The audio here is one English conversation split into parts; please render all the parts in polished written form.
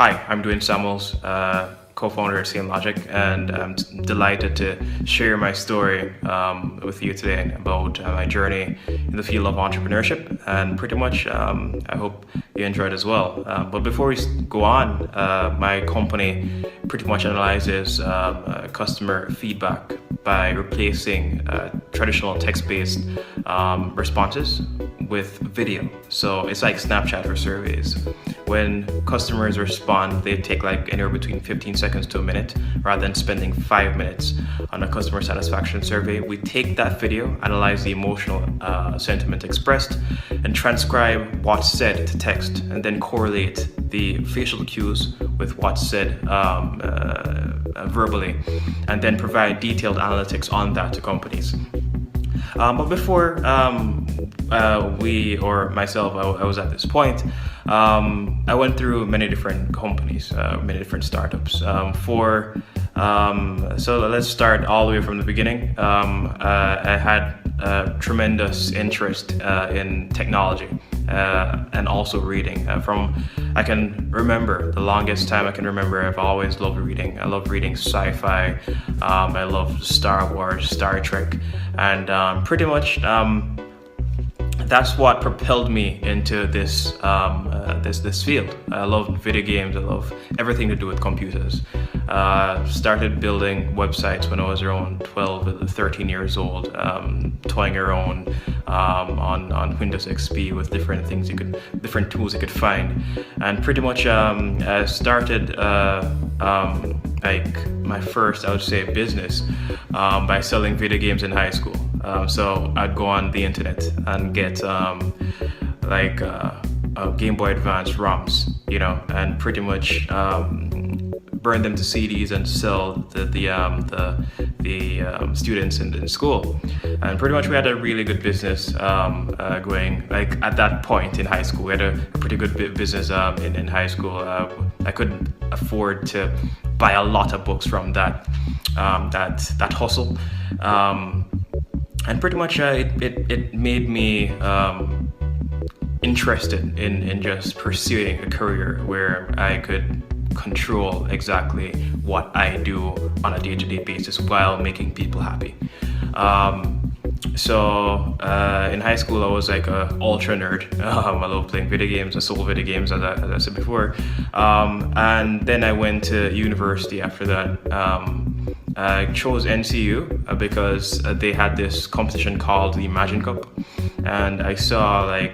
Hi, I'm Dwayne Samuels, co-founder at CM Logic, and I'm delighted to share my story with you today about my journey in the field of entrepreneurship. And pretty much, I hope you enjoyed as well. But before we go on, my company pretty much analyzes customer feedback by replacing traditional text-based responses with video. So it's like Snapchat for surveys. When customers respond, they take like anywhere between 15 seconds to a minute rather than spending 5 minutes on a customer satisfaction survey. We take that video, analyze the emotional sentiment expressed, and transcribe what's said to text, and then correlate the facial cues with what's said verbally, and then provide detailed analytics on that to companies. But before we or myself, I was at this point, I went through many different companies, many different startups. So let's start all the way from the beginning. I had tremendous interest in technology and also reading. I can remember the longest time I can remember, I've always loved reading. I love reading sci-fi. I love Star Wars, Star Trek, and pretty much that's what propelled me into this field. I love video games. I love everything to do with computers. Started building websites when I was around 12, 13 years old, toying around on Windows XP with different tools you could find, and pretty much I started like my first, I would say, business by selling video games in high school. So I'd go on the internet and get Game Boy Advance ROMs, and pretty much burn them to CDs and sell the students in school. And pretty much we had a really good business going. Like at that point in high school, we had a pretty good business in high school. I couldn't afford to buy a lot of books from that hustle. And pretty much it made me interested in just pursuing a career where I could control exactly what I do on a day-to-day basis while making people happy. So in high school, I was like an ultra nerd. I love playing video games. I sold video games, as I said before. And then I went to university after that. I chose NCU because they had this competition called the Imagine Cup, and I saw a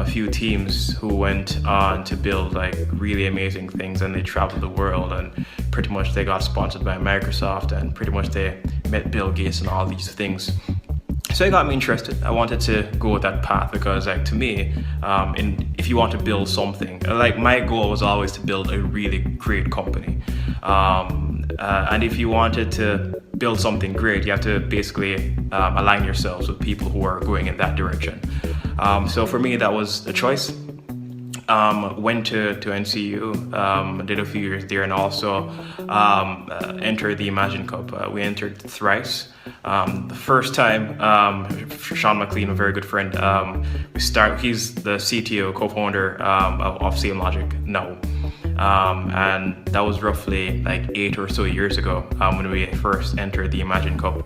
few teams who went on to build really amazing things, and they traveled the world, and pretty much they got sponsored by Microsoft, and pretty much they met Bill Gates and all these things. So it got me interested. I wanted to go with that path because, to me, if you want to build something, my goal was always to build a really great company. And if you wanted to build something great, you have to basically align yourselves with people who are going in that direction. So for me, that was the choice. Went to NCU, did a few years there, and also entered the Imagine Cup. We entered thrice. The first time, Sean McLean, a very good friend, he's the CTO, co-founder of CM Logic now. And that was roughly 8 or so years ago when we first entered the Imagine Cup.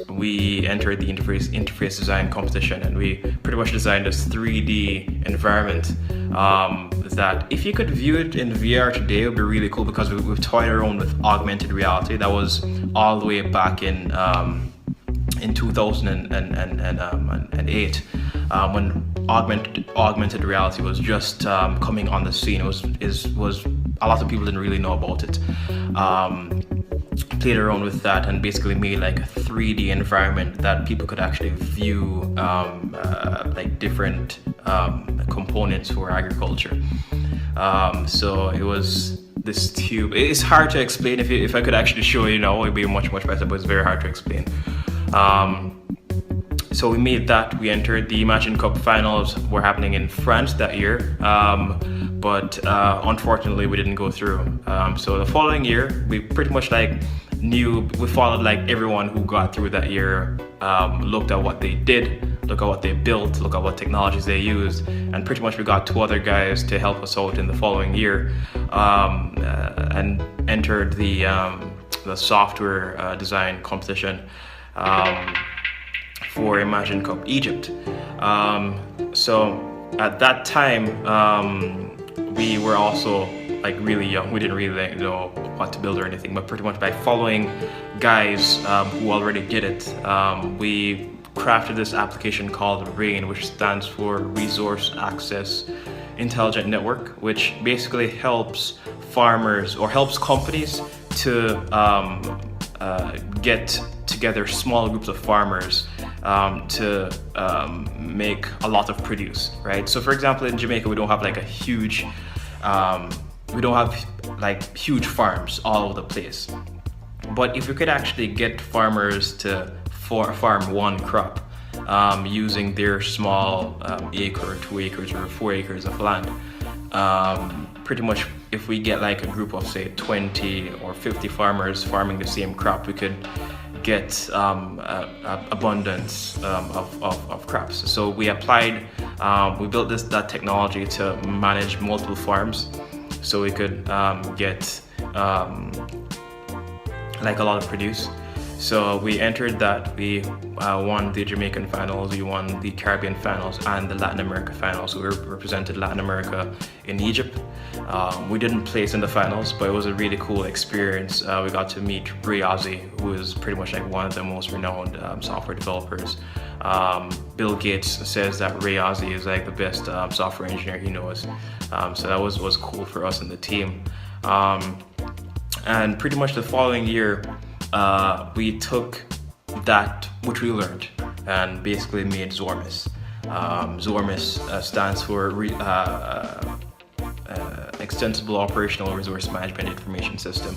We entered the interface design competition, and we pretty much designed this 3D environment that if you could view it in VR today, it would be really cool because we've toyed around with augmented reality. That was all the way back in 2008 when augmented reality was just coming on the scene. It was a lot of people didn't really know about it. Played around with that and basically made a 3D environment that people could actually view different components for agriculture. So it was this tube. It's hard to explain. If I could actually show you now, it'd be much better, but it's very hard to explain. So we made that. We entered the Imagine Cup finals. Were happening in France that year, but unfortunately we didn't go through. So the following year, we pretty much we followed everyone who got through that year, looked at what they did, look at what they built, look at what technologies they used, and pretty much we got 2 other guys to help us out in the following year, and entered the software design competition for Imagine Cup Egypt. So at that time, we were also like really young. We didn't really know what to build or anything, but pretty much by following guys who already did it, we crafted this application called RAIN, which stands for Resource Access Intelligent Network, which basically helps farmers or helps companies to get together small groups of farmers to make a lot of produce, right? So for example, in Jamaica, we don't have like a huge, we don't have like huge farms all over the place. But if we could actually get farmers to farm one crop using their small acre, 2 acres, or 4 acres of land, pretty much if we get like a group of say 20 or 50 farmers farming the same crop, we could get abundance of crops. So we applied, we built that technology to manage multiple farms, so we could get like a lot of produce. So we entered that. We won the Jamaican finals, we won the Caribbean finals, and the Latin America finals. We represented Latin America in Egypt. We didn't place in the finals, but it was a really cool experience. We got to meet Ray Ozzie, who is pretty much like one of the most renowned software developers. Bill Gates says that Ray Ozzie is like the best software engineer he knows. So that was cool for us and the team. And pretty much the following year, we took that which we learned and basically made Zormis. Zormis stands for Extensible Operational Resource Management Information System,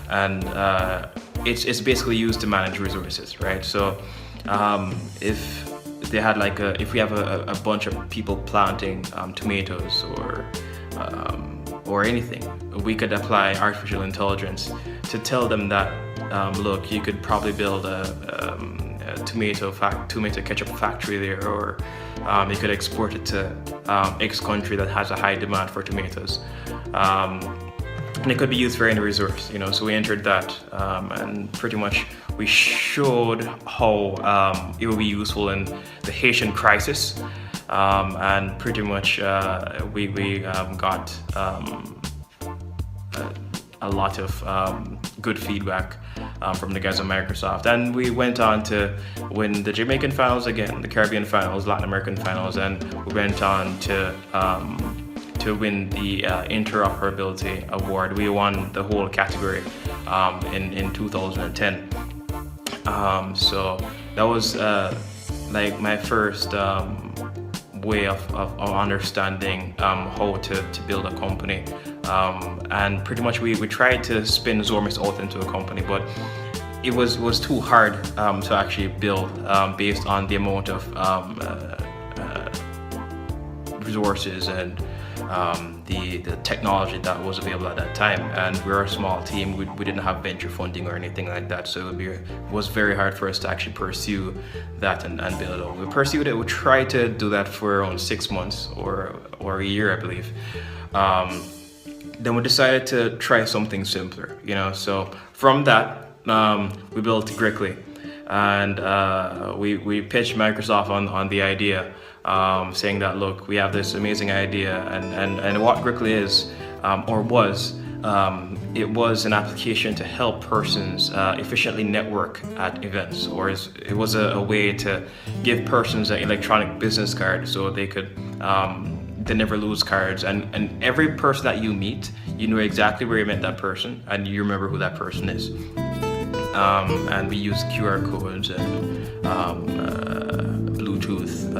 and it's basically used to manage resources, right? So if they had like if we have a bunch of people planting tomatoes or anything, we could apply artificial intelligence to tell them that look, you could probably build a tomato ketchup factory there, or you could export it to X country that has a high demand for tomatoes, and it could be used for any resource, you know. So we entered that, and pretty much we showed how it would be useful in the Haitian crisis, and pretty much we got a lot of good feedback from the guys at Microsoft, and we went on to win the Jamaican finals again, the Caribbean finals, Latin American finals, and we went on to win the interoperability award. We won the whole category in 2010. So that was like my first way of understanding how to build a company. And pretty much we tried to spin Zormis out into a company, but it was too hard to actually build based on the amount of resources and the technology that was available at that time. And we're a small team, we didn't have venture funding or anything like that, so it was very hard for us to actually pursue that and build it out. We pursued it, we tried to do that for around 6 months or a year, I believe. Then we decided to try something simpler, you know. So from that, we built Grickly, and we pitched Microsoft on the idea, saying that look, we have this amazing idea, and what Grickly is, or was, it was an application to help persons efficiently network at events, or it was a way to give persons an electronic business card so they could they never lose cards, and every person that you meet, you know exactly where you met that person and you remember who that person is. And we use QR codes and Bluetooth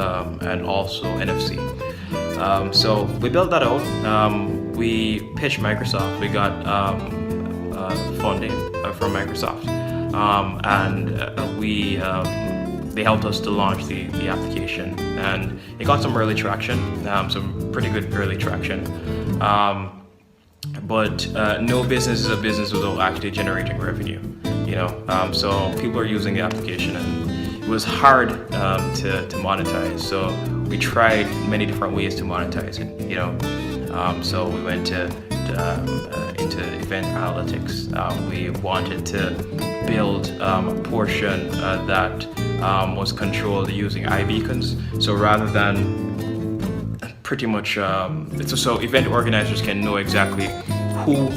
and also NFC. So we built that out. We pitched Microsoft. We got funding from Microsoft, and they helped us to launch the application, and it got some early traction, some pretty good early traction. But no business is a business without actually generating revenue, you know. So people are using the application, and was hard to monetize. So we tried many different ways to monetize it. So we went into event analytics. We wanted to build a portion that was controlled using iBeacons. So rather than pretty much, so event organizers can know exactly who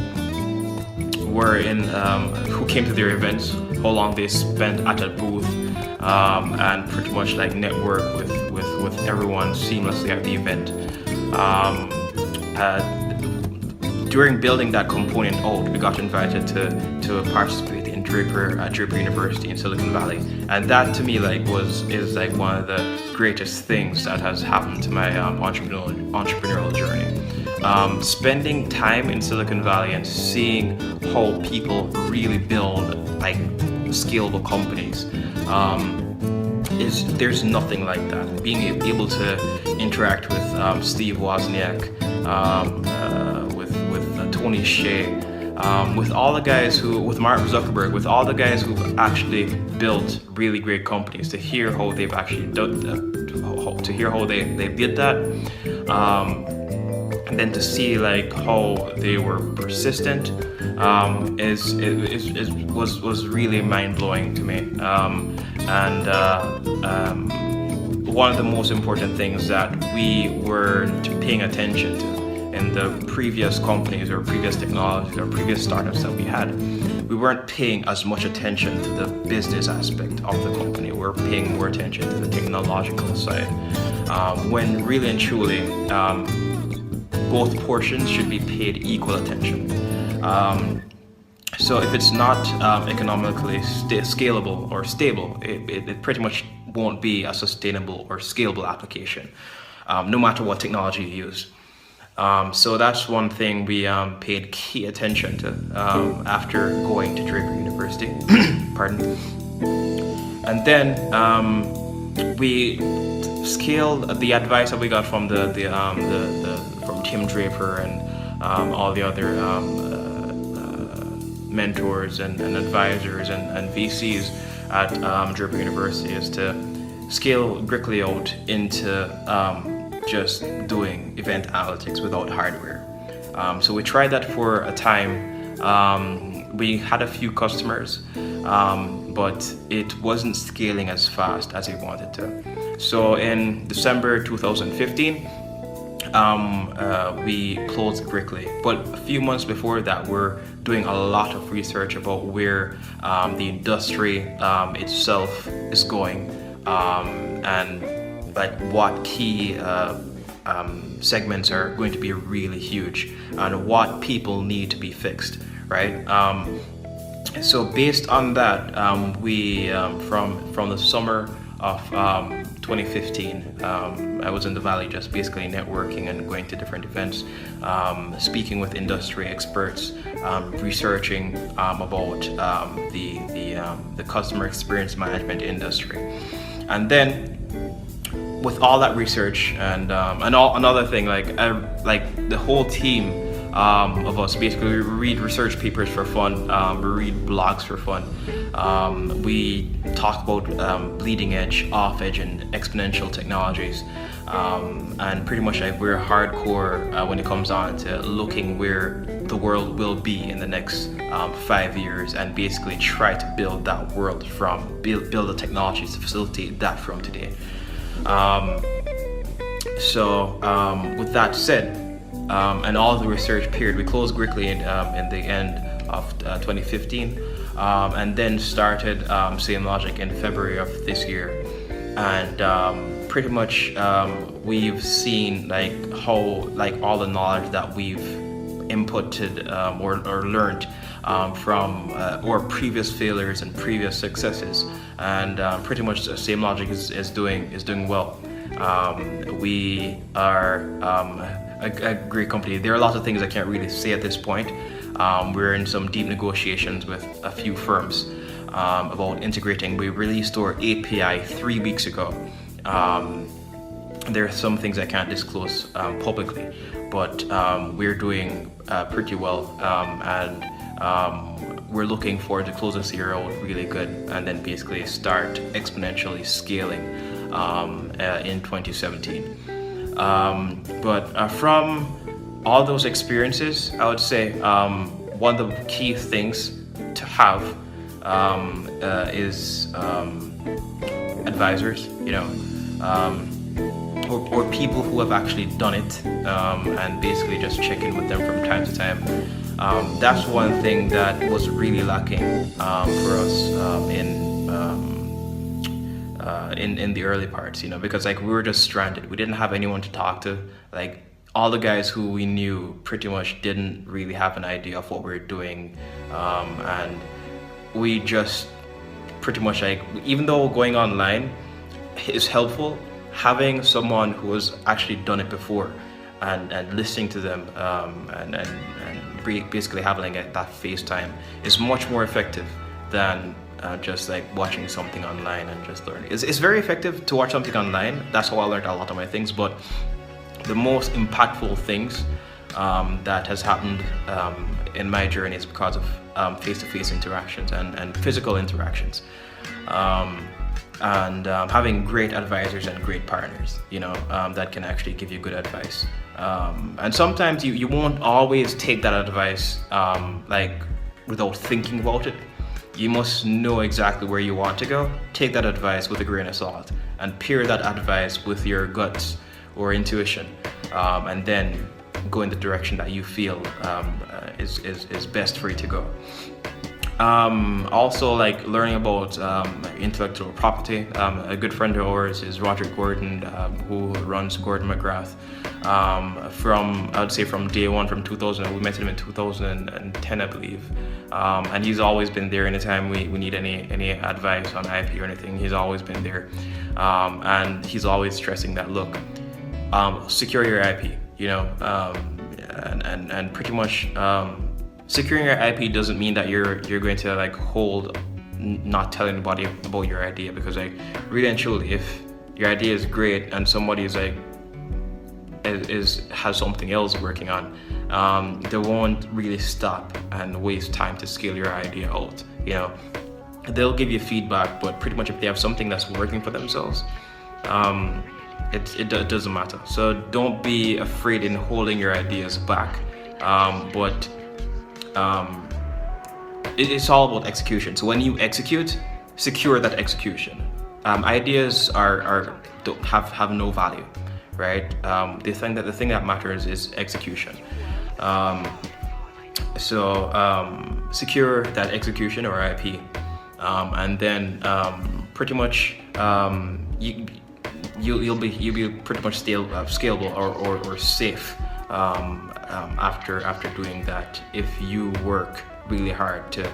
who came to their events, how long they spent at a booth, and pretty much like network with everyone seamlessly at the event. During building that component out, we got invited to participate in Draper University in Silicon Valley, and that to me is one of the greatest things that has happened to my entrepreneurial journey. Spending time in Silicon Valley and seeing how people really build like scalable companies, there's nothing like that. Being able to interact with Steve Wozniak, with Tony Hsieh, with all the guys with Mark Zuckerberg, with all the guys who've actually built really great companies, to hear how they've actually done that, to hear how they did that, and then to see like how they were persistent, was really mind blowing to me. One of the most important things that we weren't paying attention to in the previous companies or previous technologies or previous startups that we had, we weren't paying as much attention to the business aspect of the company. We're paying more attention to the technological side, when really and truly both portions should be paid equal attention. So if it's not economically scalable or stable, it pretty much won't be a sustainable or scalable application, no matter what technology you use. So that's one thing we paid key attention to after going to Draper University. Pardon. And then we scaled the advice that we got from from Tim Draper and all the other mentors and advisors and VCs at Draper University, is to scale Grickley out into just doing event analytics without hardware. So we tried that for a time. We had a few customers, but it wasn't scaling as fast as we wanted to. So in December 2015, we closed Grickley. But a few months before that, we're doing a lot of research about where the industry itself is going, and like what key segments are going to be really huge and what people need to be fixed, right? So based on that, we from the summer of 2015, I was in the Valley just basically networking and going to different events, speaking with industry experts, researching about the customer experience management industry. And then with all that research and another thing, like the whole team of us, basically we read research papers for fun, we read blogs for fun, we talk about bleeding edge, off edge, and exponential technologies, and pretty much like we're hardcore when it comes on to looking where the world will be in the next 5 years, and basically try to build that world build the technologies to facilitate that from today. With that said, and all of the research period, we closed Grickley in the end of 2015, and then started SameLogic in February of this year. And pretty much we've seen like how like all the knowledge that we've inputted or learned from or previous failures and previous successes, and pretty much SameLogic is doing well. We are a great company. There are a lot of things I can't really say at this point. We're in some deep negotiations with a few firms about integrating. We released our API 3 weeks ago. There are some things I can't disclose publicly, but we're doing pretty well, and we're looking forward to close this year out really good and then basically start exponentially scaling in 2017. But from all those experiences, I would say one of the key things to have is advisors, or people who have actually done it, and basically just check in with them from time to time. That's one thing that was really lacking for us in the early parts, because like we were just stranded. We didn't have anyone to talk to. Like all the guys who we knew pretty much didn't really have an idea of what we were doing, and we just pretty much like, even though going online is helpful, having someone who has actually done it before and listening to them and basically having that FaceTime is much more effective than just like watching something online and just learning. It's very effective to watch something online. That's how I learned a lot of my things, but the most impactful things that has happened in my journey is because of face-to-face interactions and physical interactions. And having great advisors and great partners, that can actually give you good advice. And sometimes you won't always take that advice like without thinking about it. You must know exactly where you want to go. Take that advice with a grain of salt and pair that advice with your guts or intuition, and then go in the direction that you feel is best for you to go. Also, like learning about intellectual property. A good friend of ours is Roger Gordon, who runs Gordon McGrath. From day one, from 2000, we met him in 2010, I believe. And he's always been there anytime we need any advice on IP or anything. He's always been there, and he's always stressing that look, secure your IP, and pretty much. Securing your IP doesn't mean that you're going to like hold, not tell anybody about your idea, because like really and truly, if your idea is great and somebody is like has something else working on, they won't really stop and waste time to scale your idea out. They'll give you feedback, but pretty much if they have something that's working for themselves, it doesn't matter. So don't be afraid in holding your ideas back, but it's all about execution. So when you execute, secure that execution. Ideas don't have no value, right? The thing that matters is execution. Secure that execution or IP, and then pretty much you'll be pretty much scalable or safe. After doing that, if you work really hard to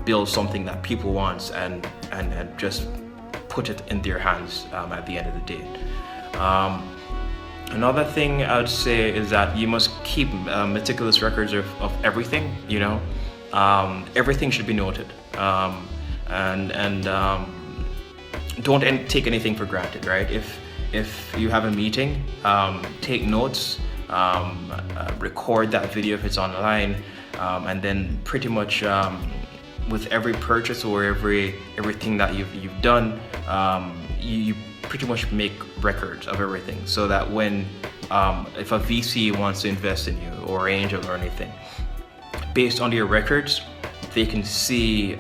build something that people want and just put it in their hands at the end of the day. Another thing I would say is that you must keep meticulous records of everything. Everything should be noted, and don't take anything for granted, right? If you have a meeting, take notes. Record that video if it's online, and then pretty much with every purchase or everything that you've done, you pretty much make records of everything, so that when if a VC wants to invest in you or angel or anything, based on your records, they can see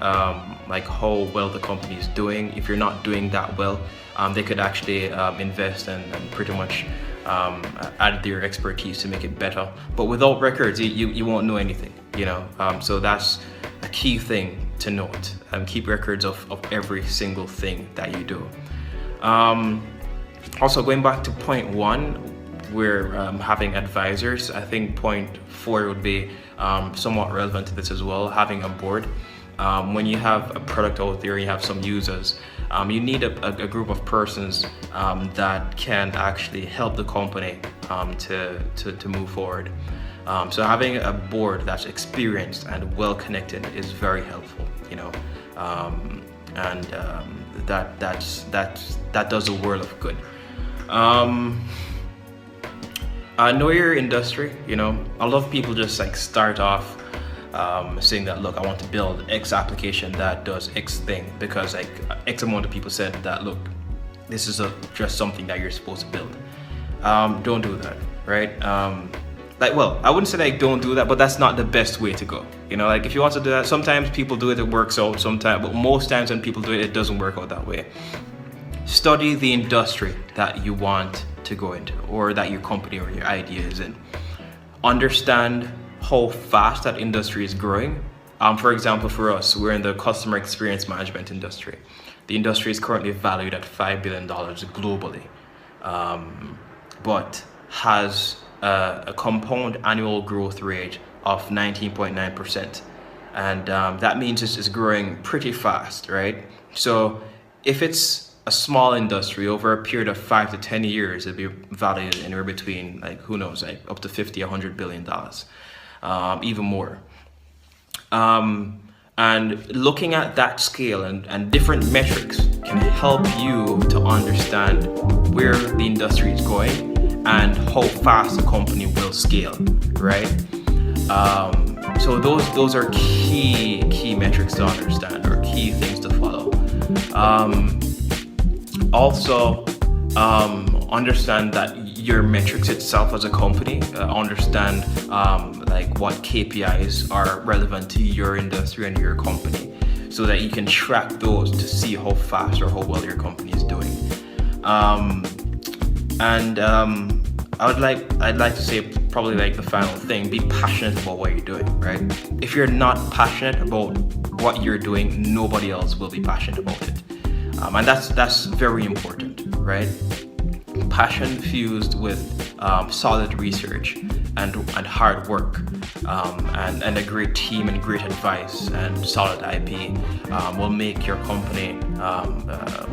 like how well the company is doing. If you're not doing that well, they could actually invest and pretty much add their expertise to make it better. But without records, you won't know anything, so that's a key thing to note. Keep records of every single thing that you do. Also, going back to point 1, we're having advisors. I think point 4 would be somewhat relevant to this as well, having a board. When you have a product out there, you have some users, you need a group of persons that can actually help the company to move forward. So having a board that's experienced and well connected is very helpful, and that does a world of good. Know your industry. A lot of people just like start off saying that, look, I want to build X application that does X thing because like X amount of people said that, look, this is just something that you're supposed to build. Don't do that, right? Well, I wouldn't say like don't do that, but that's not the best way to go. You know, like if you want to do that, sometimes people do it, it works out sometimes, but most times when people do it, it doesn't work out that way. Study the industry that you want to go into, or that your company or your idea is in. Understand how fast that industry is growing. For example, for us, we're in the customer experience management industry. The industry is currently valued at $5 billion globally, but has a compound annual growth rate of 19.9%. And that means it's growing pretty fast, right? So if it's a small industry, over a period of 5 to 10 years, it'll be valued anywhere between, like, who knows, like up to 50, $100 billion, even more. And looking at that scale and different metrics can help you to understand where the industry is going and how fast a company will scale, right? So those are key metrics to understand, or key things to follow. Also, understand that your metrics itself as a company, understand like what KPIs are relevant to your industry and your company, so that you can track those to see how fast or how well your company is doing. I'd like to say probably like the final thing: be passionate about what you're doing, right? If you're not passionate about what you're doing, nobody else will be passionate about it. And that's very important, right? Passion fused with solid research and hard work, and a great team and great advice and solid IP will make your company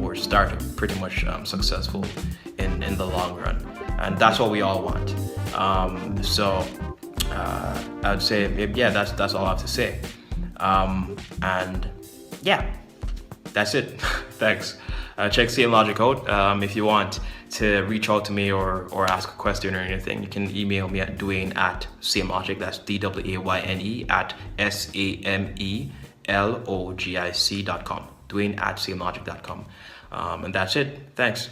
or startup pretty much successful in the long run. And that's what we all want. So I'd say, yeah, that's all I have to say. And yeah, that's it. Thanks. Check CMLogic out. If you want to reach out to me or ask a question or anything, you can email me at Dwayne@CMLogic. That's DWAYNE @SAMELOGIC.com. Dwayne@CMLogic.com. And that's it. Thanks.